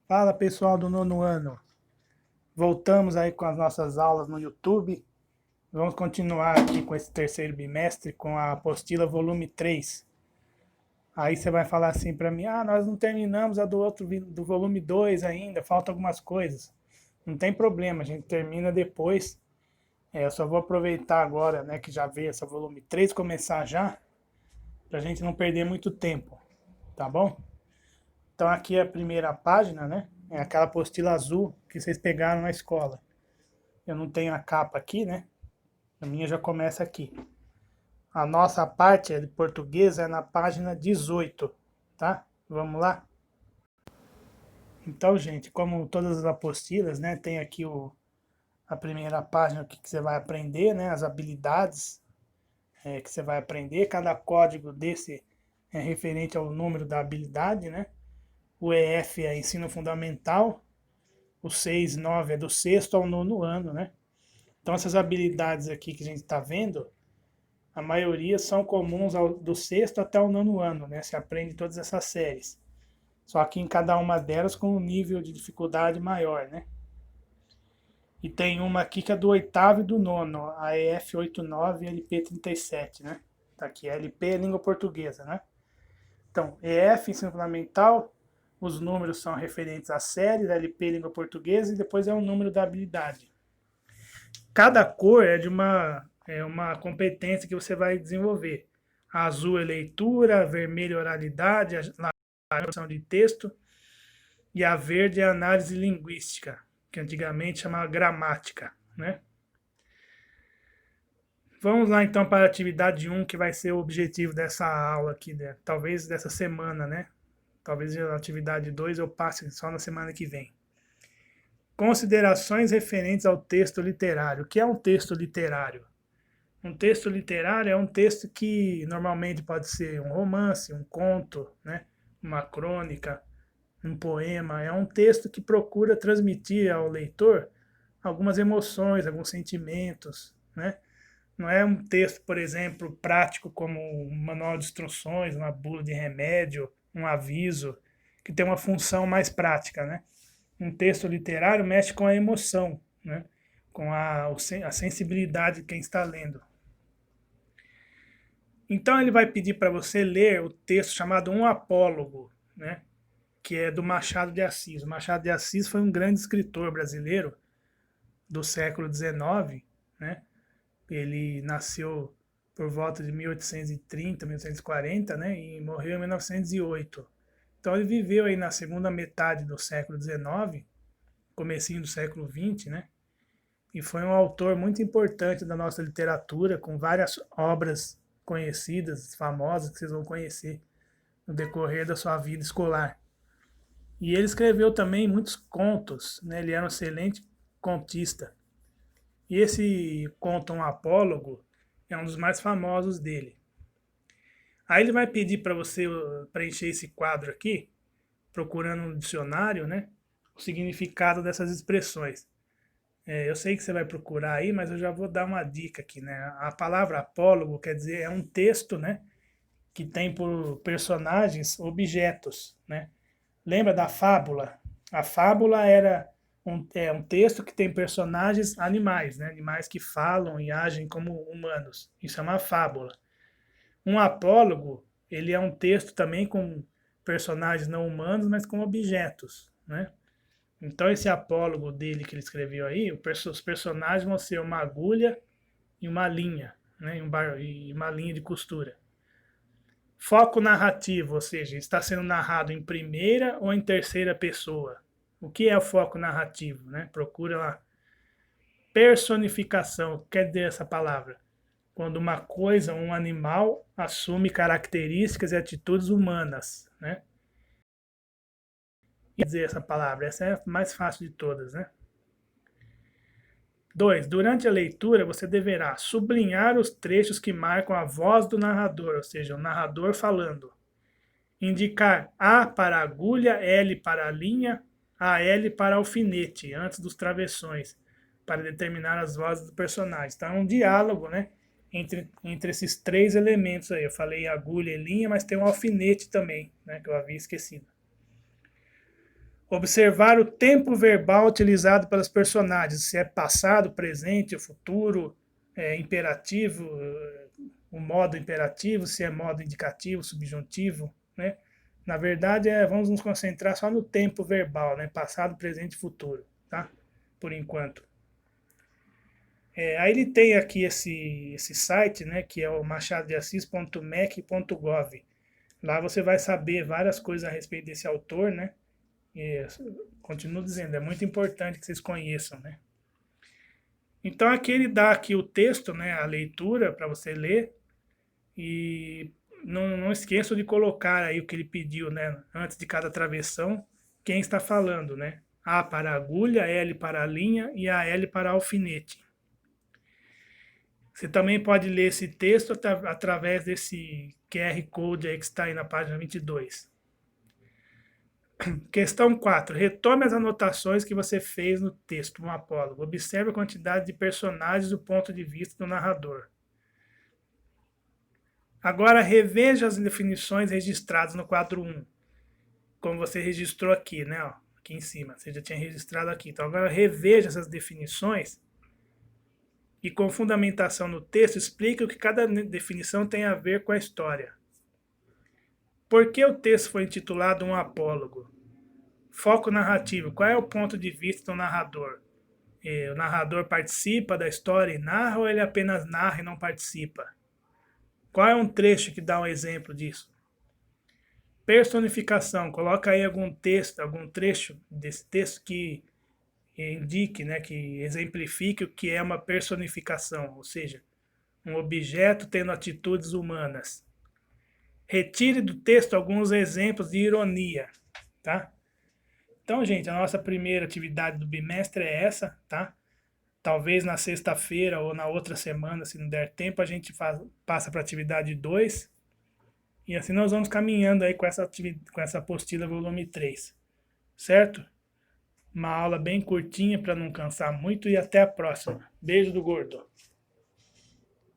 Fala pessoal do nono ano, voltamos aí com as nossas aulas no YouTube. Vamos continuar aqui com esse terceiro bimestre com a apostila volume 3. Aí você vai falar assim para mim: ah, nós não terminamos a do volume 2 ainda, faltam algumas coisas. Não tem problema, a gente termina depois. Eu só vou aproveitar agora, né, que já veio essa volume 3 começar já, para a gente não perder muito tempo, tá bom? Então aqui é a primeira página, né? É aquela apostila azul que vocês pegaram na escola. Eu não tenho a capa aqui, né? A minha já começa aqui. A nossa parte de português é na página 18, tá? Vamos lá? Então, gente, como todas as apostilas, né, tem aqui a primeira página que você vai aprender, né, as habilidades que você vai aprender. Cada código desse é referente ao número da habilidade, né? O EF é ensino fundamental, o 6, 9 é do sexto ao nono ano, né? Então essas habilidades aqui que a gente está vendo, a maioria são comuns do sexto até o nono ano, né? Se aprende todas essas séries. Só que em cada uma delas com um nível de dificuldade maior, né? E tem uma aqui que é do oitavo e do nono, a EF 89 e LP 37, né? Tá aqui, LP é língua portuguesa, né? Então, EF, ensino fundamental, os números são referentes às séries, LP, língua portuguesa, e depois é o número da habilidade. Cada cor é uma competência que você vai desenvolver. A azul é leitura, a vermelho é oralidade, a laranja de texto e a verde é análise linguística, que antigamente chamava gramática, né? Vamos lá então para a atividade 1, que vai ser o objetivo dessa aula aqui, né? Talvez dessa semana, né? Talvez a atividade 2 eu passe só na semana que vem. Considerações referentes ao texto literário. O que é um texto literário? Um texto literário é um texto que normalmente pode ser um romance, um conto, né? Uma crônica, um poema. É um texto que procura transmitir ao leitor algumas emoções, alguns sentimentos, né? Não é um texto, por exemplo, prático como um manual de instruções, uma bula de remédio, um aviso, que tem uma função mais prática, né? Um texto literário mexe com a emoção, né? Com a sensibilidade de quem está lendo. Então ele vai pedir para você ler o texto chamado Um Apólogo, né? Que é do Machado de Assis. O Machado de Assis foi um grande escritor brasileiro do século XIX, né? Ele nasceu por volta de 1830, 1840, né? E morreu em 1908. Então ele viveu aí na segunda metade do século XIX, comecinho do século XX, né? E foi um autor muito importante da nossa literatura, com várias obras conhecidas, famosas, que vocês vão conhecer no decorrer da sua vida escolar. E ele escreveu também muitos contos, né? Ele era um excelente contista. E esse conto Um Apólogo é um dos mais famosos dele. Aí ele vai pedir para você preencher esse quadro aqui, procurando no dicionário, né? O significado dessas expressões. Eu sei que você vai procurar aí, mas eu já vou dar uma dica aqui, né? A palavra apólogo quer dizer é um texto, né? Que tem por personagens objetos, né? Lembra da fábula? A fábula era um texto que tem personagens animais, né? Animais que falam e agem como humanos. Isso é uma fábula. Um apólogo, ele é um texto também com personagens não humanos, mas com objetos, né? Então esse apólogo dele que ele escreveu aí, os personagens vão ser uma agulha e uma linha, né? E uma linha de costura. Foco narrativo, ou seja, está sendo narrado em primeira ou em terceira pessoa. O que é o foco narrativo, né? Procura lá. Personificação, quer dizer essa palavra? Quando uma coisa, um animal, assume características e atitudes humanas, né? Quer dizer essa palavra, essa é a mais fácil de todas, né? 2. Durante a leitura, você deverá sublinhar os trechos que marcam a voz do narrador, ou seja, o narrador falando. Indicar A para agulha, L para a linha, AL para alfinete, antes dos travessões, para determinar as vozes do personagem. Então é um diálogo, né? Entre esses três elementos aí. Eu falei agulha e linha, mas tem um alfinete também, né? Que eu havia esquecido. Observar o tempo verbal utilizado pelos personagens, se é passado, presente, o futuro, imperativo, o modo imperativo, se é modo indicativo, subjuntivo, né? Na verdade, vamos nos concentrar só no tempo verbal, né? Passado, presente e futuro, tá? Por enquanto. Aí ele tem aqui esse site, né? Que é o machadodeassis.mec.gov. Lá você vai saber várias coisas a respeito desse autor, né? E, continuo dizendo, é muito importante que vocês conheçam, né? Então aqui ele dá aqui o texto, né? A leitura para você ler. E não esqueça de colocar aí o que ele pediu, né? Antes de cada travessão, quem está falando, né? A para agulha, L para a linha e a L para alfinete. Você também pode ler esse texto através desse QR Code aí que está aí na página 22. Questão 4. Retome as anotações que você fez no texto, um apólogo. Observe a quantidade de personagens do ponto de vista do narrador. Agora reveja as definições registradas no quadro 1. Como você registrou aqui, né? Ó, aqui em cima. Você já tinha registrado aqui. Então agora reveja essas definições e com fundamentação no texto explique o que cada definição tem a ver com a história. Por que o texto foi intitulado Um Apólogo? Foco narrativo. Qual é o ponto de vista do narrador? O narrador participa da história e narra ou ele apenas narra e não participa? Qual é um trecho que dá um exemplo disso? Personificação. Coloca aí algum texto, algum trecho desse texto que indique, né, que exemplifique o que é uma personificação, ou seja, um objeto tendo atitudes humanas. Retire do texto alguns exemplos de ironia, tá? Então, gente, a nossa primeira atividade do bimestre é essa, tá? Talvez na sexta-feira ou na outra semana, se não der tempo, a gente passa para a atividade 2. E assim nós vamos caminhando aí com essa apostila volume 3. Certo? Uma aula bem curtinha para não cansar muito e até a próxima. Beijo do gordo.